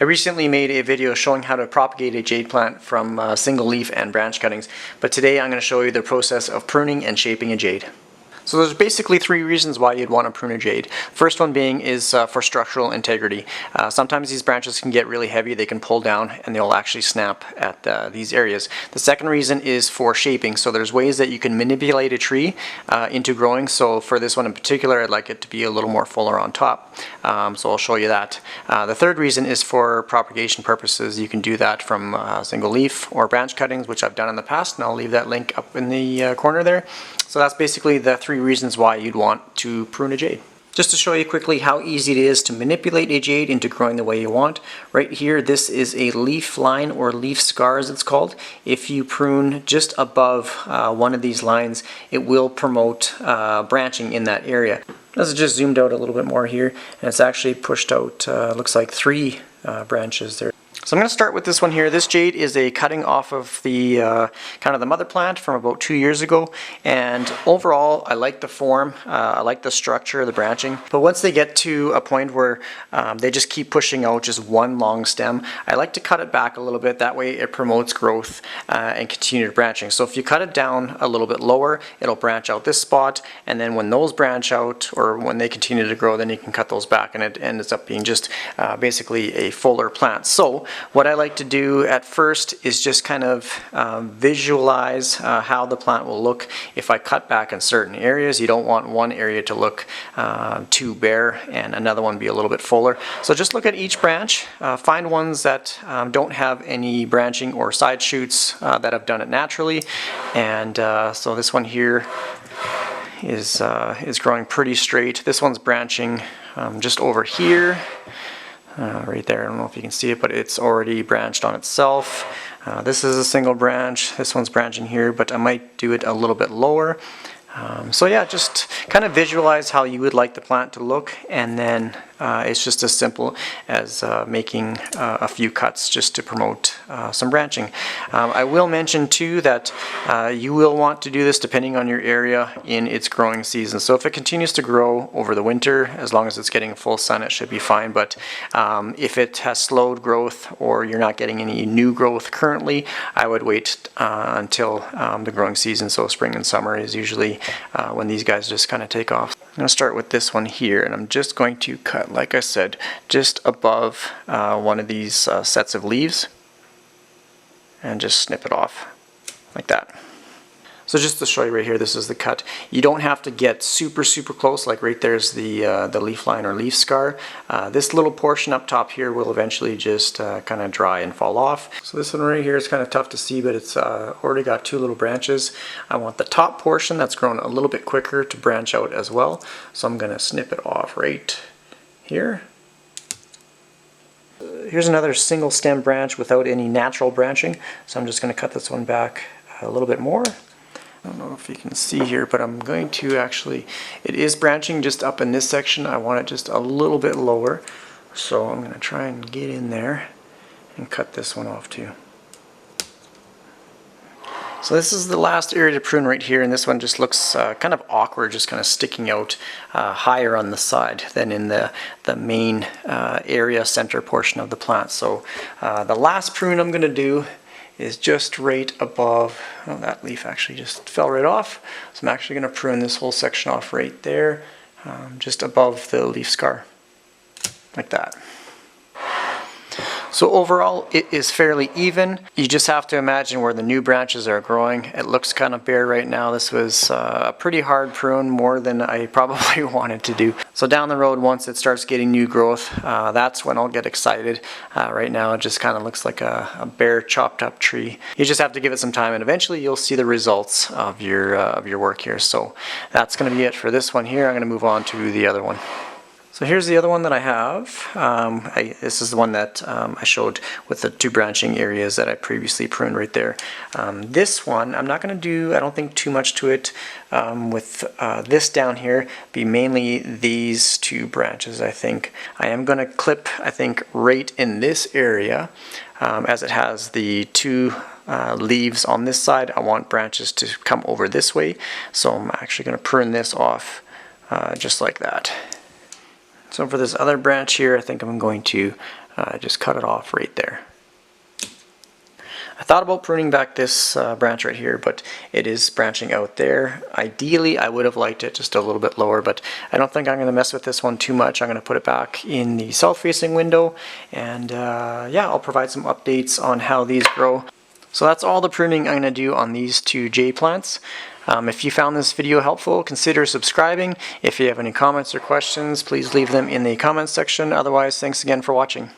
I recently made a video showing how to propagate a jade plant from single leaf and branch cuttings, but today I'm going to show you the process of pruning and shaping a jade. So there's basically three reasons why you'd want to prune a jade. First one being is for structural integrity. Sometimes these branches can get really heavy, they can pull down and they'll actually snap at these areas. The second reason is for shaping. So there's ways that you can manipulate a tree into growing. So for this one in particular, I'd like it to be a little more fuller on top. So I'll show you that. The third reason is for propagation purposes. You can do that from single leaf or branch cuttings, which I've done in the past, and I'll leave that link up in the corner there. So that's basically the three reasons why you'd want to prune a jade. Just to show you quickly how easy it is to manipulate a jade into growing the way you want. Right here, this is a leaf line or leaf scar as it's called. If you prune just above one of these lines, it will promote branching in that area. This is just zoomed out a little bit more here, and it's actually pushed out, looks like 3 branches there. So I'm going to start with this one here. This jade is a cutting off of the kind of the mother plant from about 2 years ago, and overall I like the form, I like the structure, the branching, but once they get to a point where they just keep pushing out just one long stem, I like to cut it back a little bit. That way it promotes growth and continued branching. So if you cut it down a little bit lower, it'll branch out this spot, and then when those branch out or when they continue to grow, then you can cut those back and it ends up being just basically a fuller plant. So what I like to do at first is just kind of visualize how the plant will look if I cut back in certain areas. You don't want one area to look too bare and another one be a little bit fuller. So just look at each branch, find ones that don't have any branching or side shoots that have done it naturally. And so this one here is growing pretty straight. This one's branching just over here. Right there, I don't know if you can see it, but it's already branched on itself. This is a single branch, this one's branching here, but I might do it a little bit lower. So yeah, just kind of visualize how you would like the plant to look, and then it's just as simple as making a few cuts just to promote some branching. I will mention too that you will want to do this depending on your area in its growing season. So if it continues to grow over the winter, as long as it's getting full sun, it should be fine. But if it has slowed growth or you're not getting any new growth currently, I would wait until the growing season. So spring and summer is usually when these guys just kind of take off. I'm going to start with this one here, and I'm just going to cut, like I said, just above one of these sets of leaves and just snip it off like that. So just to show you right here, this is the cut. You don't have to get super close, like right there's the leaf line or leaf scar. This little portion up top here will eventually just kind of dry and fall off. So this one right here is kind of tough to see, but it's already got 2 little branches. I want the top portion that's grown a little bit quicker to branch out as well. So I'm going to snip it off right here. Here's another single stem branch without any natural branching. So I'm just going to cut this one back a little bit more. I don't know if you can see here, but I'm going to actually, it is branching just up in this section. I want it just a little bit lower. So I'm going to try and get in there and cut this one off too. So this is the last area to prune right here, and this one just looks kind of awkward, just kind of sticking out higher on the side than in the main area center portion of the plant. So the last prune I'm going to do is just right above, oh, that leaf actually just fell right off. So I'm actually going to prune this whole section off right there, just above the leaf scar, like that. So overall it is fairly even. You just have to imagine where the new branches are growing. It looks kind of bare right now. This was a pretty hard prune, more than I probably wanted to do. So down the road, once it starts getting new growth, that's when I'll get excited. Right now it just kind of looks like a bare chopped up tree. You just have to give it some time, and eventually you'll see the results of your work here. So that's going to be it for this one here. I'm going to move on to the other one. So here's the other one that I have. This is the one that I showed with the 2 branching areas that I previously pruned right there. This one, I'm not going to do, I don't think, too much to it with this down here. Be mainly these 2 branches, I think. I am going to clip, I think, right in this area, as it has the 2 leaves on this side. I want branches to come over this way, so I'm actually going to prune this off just like that. So for this other branch here, I think I'm going to I just cut it off right there. I thought about pruning back this branch right here, but it is branching out there. Ideally, I would have liked it just a little bit lower, but I don't think I'm going to mess with this one too much. I'm going to put it back in the south-facing window, and yeah, I'll provide some updates on how these grow. So that's all the pruning I'm going to do on these two jade plants. If you found this video helpful, consider subscribing. If you have any comments or questions, please leave them in the comments section. Otherwise, thanks again for watching.